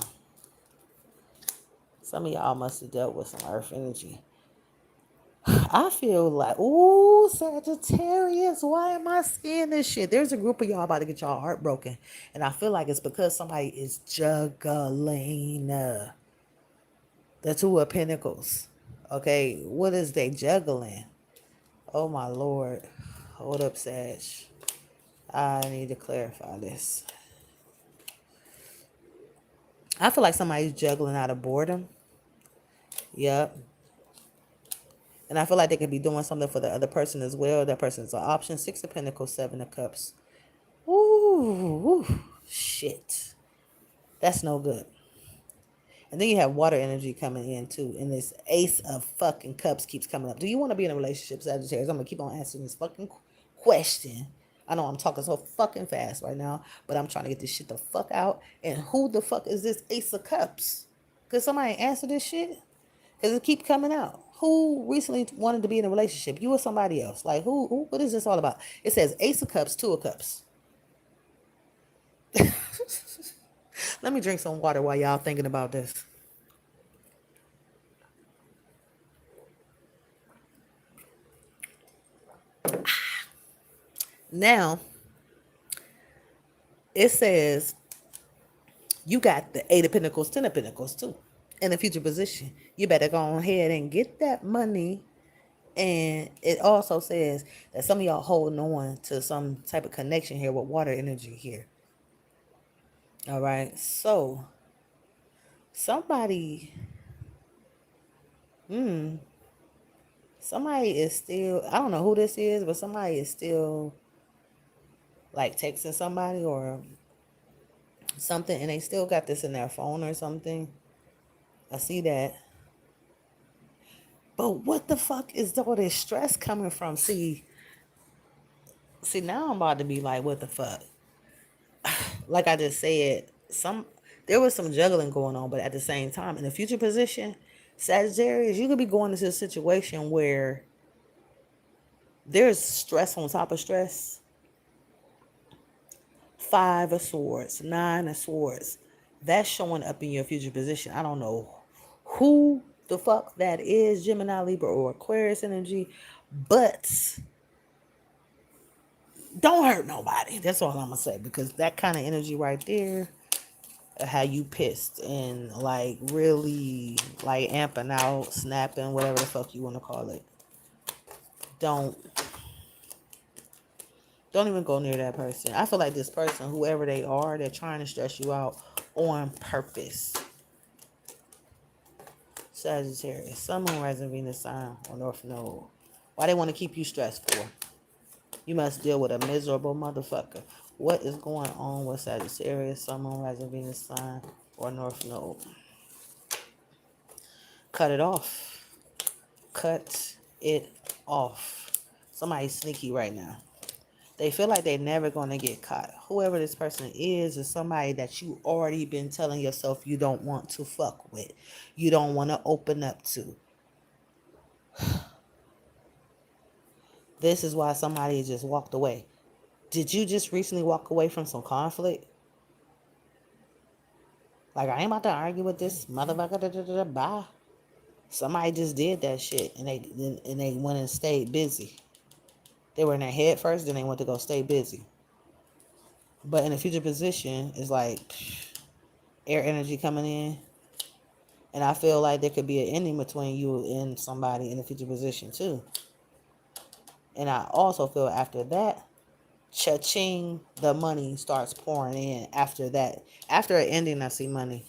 Some of y'all must have dealt with some earth energy. I feel like, ooh, Sagittarius, why am I seeing this shit? There's a group of y'all about to get y'all heartbroken. And I feel like it's because somebody is juggling the Two of Pentacles. Okay, what is they juggling? Oh, my Lord. Hold up, Sag. I need to clarify this. I feel like somebody's juggling out of boredom. Yep. And I feel like they could be doing something for the other person as well. That person's an option. 6 of Pentacles, 7 of Cups. Ooh, shit. That's no good. And then you have water energy coming in too. And this Ace of fucking Cups keeps coming up. Do you want to be in a relationship, Sagittarius? I'm going to keep on answering this fucking question. I know I'm talking so fucking fast right now, but I'm trying to get this shit the fuck out. And who the fuck is this Ace of Cups? Could somebody answer this shit? Because it keep coming out. Who recently wanted to be in a relationship? You or somebody else? Like, who? What is this all about? It says Ace of Cups, 2 of Cups. Let me drink some water while y'all thinking about this. Now, it says you got the Eight of Pentacles, Ten of Pentacles too in a future position. You better go ahead and get that money. And it also says that some of y'all holding on to some type of connection here with water energy here. All right. So somebody, somebody is still, I don't know who this is, but somebody is still like texting somebody or something, and they still got this in their phone or something. I see that. But what the fuck is all this stress coming from? See, now I'm about to be like, what the fuck? Like I just said, there was some juggling going on, but at the same time, in the future position, Sagittarius, you could be going into a situation where there's stress on top of stress. Five of Swords, Nine of Swords. That's showing up in your future position. I don't know who the fuck that is, Gemini, Libra, or Aquarius energy, but don't hurt nobody. That's all I'm gonna say, because that kind of energy right there, how you pissed and like really like amping out, snapping, whatever the fuck you want to call it. Don't even go near that person. I feel like this person, whoever they are, they're trying to stress you out on purpose. Sagittarius, Sun, Moon, Rising, Venus sign or North Node. Why they want to keep you stressed for? You must deal with a miserable motherfucker. What is going on with Sagittarius, Sun, Moon, Rising, Venus sign or North Node? Cut it off. Cut it off. Somebody's sneaky right now. They feel like they're never going to get caught. Whoever this person is somebody that you already been telling yourself you don't want to fuck with. You don't want to open up to. This is why somebody just walked away. Did you just recently walk away from some conflict? Like, I ain't about to argue with this motherfucker. Bye. Somebody just did that shit, and they went and stayed busy. They were in their head first, then they went to go stay busy. But in a future position, it's like air energy coming in. And I feel like there could be an ending between you and somebody in a future position too. And I also feel after that, cha-ching, the money starts pouring in after that. After an ending, I see money.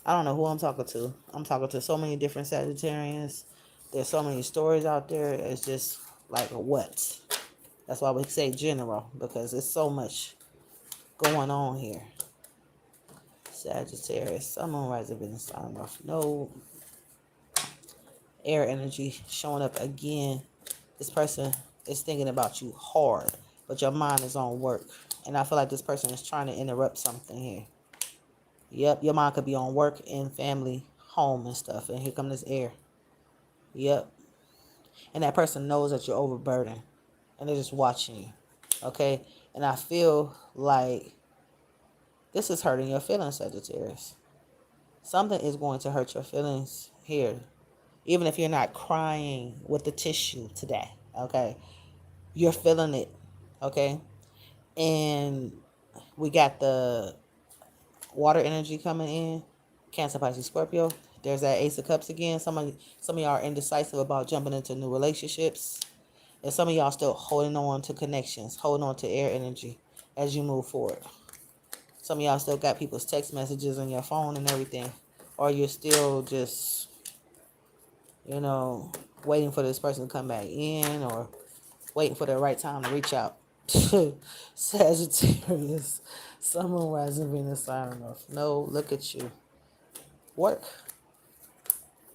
I don't know who I'm talking to. I'm talking to so many different Sagittarians. There's so many stories out there. It's just like what? That's why we say general, because there's so much going on here. Sagittarius, Sun, Moon, Rising, Venus, sign, North Node. Air energy showing up again. This person is thinking about you hard, but your mind is on work. And I feel like this person is trying to interrupt something here. Yep, your mind could be on work and family, home and stuff. And here comes this air. Yep. And that person knows that you're overburdened. And they're just watching you. Okay? And I feel like this is hurting your feelings, Sagittarius. Something is going to hurt your feelings here. Even if you're not crying with the tissue today. Okay? You're feeling it. Okay? And we got the water energy coming in. Cancer, Pisces, Scorpio. There's that Ace of Cups again. Some of y'all are indecisive about jumping into new relationships. And some of y'all still holding on to connections, holding on to air energy as you move forward. Some of y'all still got people's text messages on your phone and everything. Or you're still just, waiting for this person to come back in or waiting for the right time to reach out. Sagittarius, Sun, Moon, Rising, Venus, sign off. No, look at you. Work.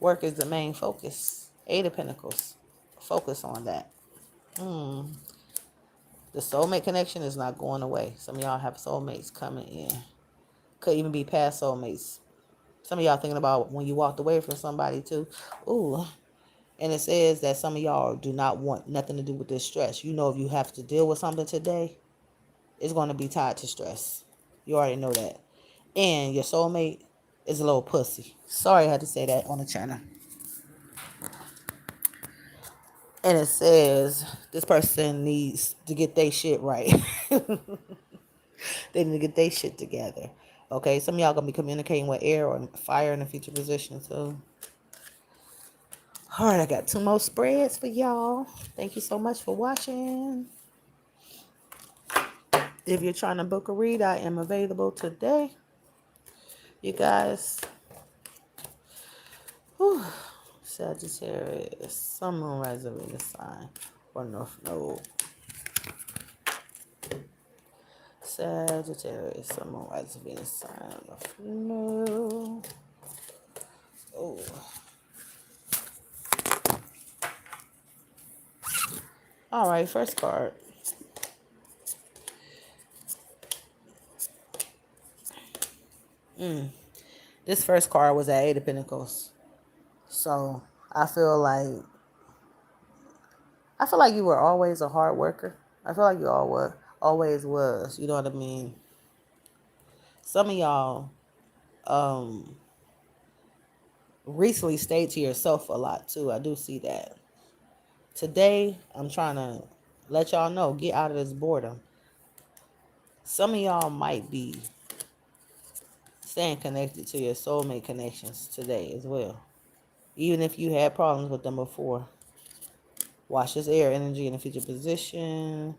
Work is the main focus. Eight of Pentacles. Focus on that. The soulmate connection is not going away. Some of y'all have soulmates coming in. Could even be past soulmates. Some of y'all thinking about when you walked away from somebody too. Ooh. And it says that some of y'all do not want nothing to do with this stress. You know, if you have to deal with something today, it's going to be tied to stress. You already know that. And your soulmate is a little pussy. Sorry I had to say that on the channel. And it says this person needs to get their shit right. They need to get their shit together. Okay, some of y'all gonna be communicating with air or fire in a future position. So, all right, I got 2 more spreads for y'all. Thank you so much for watching. If you're trying to book a read, I am available today. You guys. Whew. Sagittarius, Sun, Moon, Rising, Venus sign, or North Node. Sagittarius, Sun, Moon, Rising, Venus sign, North Node. Oh. All right, first card. This first card was at 8 of Pentacles. So I feel like you were always a hard worker. I feel like you always was. You know what I mean? Some of y'all recently stayed to yourself a lot too. I do see that. Today, I'm trying to let y'all know, get out of this boredom. Some of y'all might be staying connected to your soulmate connections today as well. Even if you had problems with them before. Watch this air energy in the future position.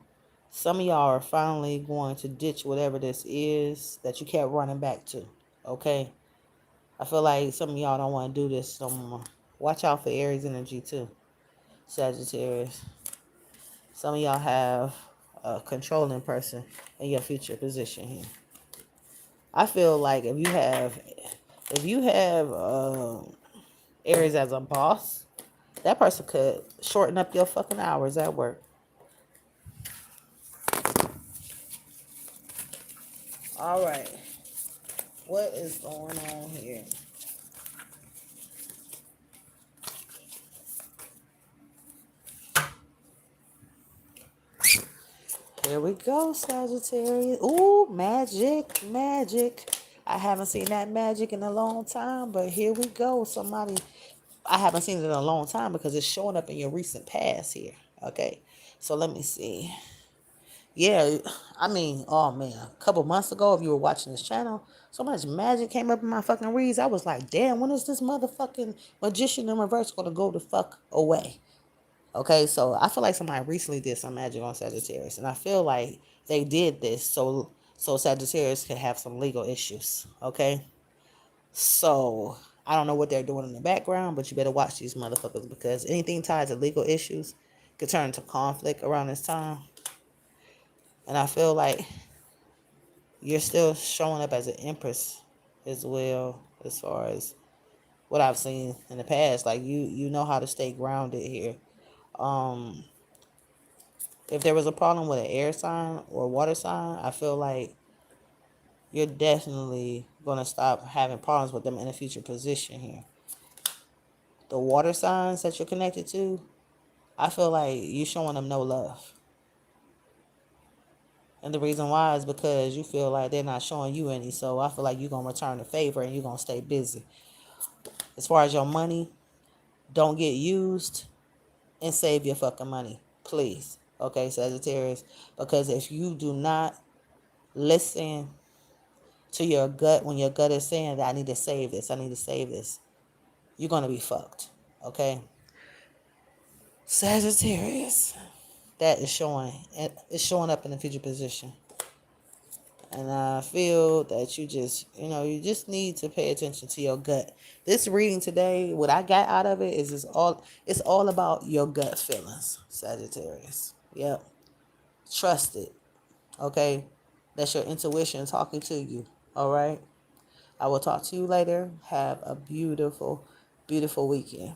Some of y'all are finally going to ditch whatever this is that you kept running back to. Okay? I feel like some of y'all don't want to do this no more. Watch out for Aries energy too. Sagittarius. Some of y'all have a controlling person in your future position here. I feel like if you have Aries as a boss, that person could shorten up your fucking hours at work. All right. What is going on here? Here we go, Sagittarius. Ooh, magic, magic. I haven't seen that magic in a long time, but here we go. I haven't seen it in a long time because it's showing up in your recent past here. Okay, so let me see. Yeah, I mean, oh man, a couple months ago, if you were watching this channel, so much magic came up in my fucking reads. I was like, damn, when is this motherfucking magician in reverse gonna go the fuck away? Okay, so I feel like somebody recently did some magic on Sagittarius, and I feel like they did this so Sagittarius could have some legal issues. Okay, so I don't know what they're doing in the background, but you better watch these motherfuckers because anything tied to legal issues could turn into conflict around this time. And I feel like you're still showing up as an empress as well, as far as what I've seen in the past. Like you know how to stay grounded here. If there was a problem with an air sign or water sign, I feel like you're definitely going to stop having problems with them in a future position here. The water signs that you're connected to, I feel like you're showing them no love. And the reason why is because you feel like they're not showing you any. So I feel like you're going to return the favor and you're going to stay busy. As far as your money, don't get used and save your fucking money. Please. Okay, Sagittarius. Because if you do not listen to your gut when your gut is saying that I need to save this, I need to save this, you're going to be fucked. Okay? Sagittarius. That is showing. It's showing up in the future position. And I feel that you just need to pay attention to your gut. This reading today, what I got out of it is it's all about your gut feelings, Sagittarius. Yep. Trust it. Okay? That's your intuition talking to you. All right? I will talk to you later. Have a beautiful, beautiful weekend.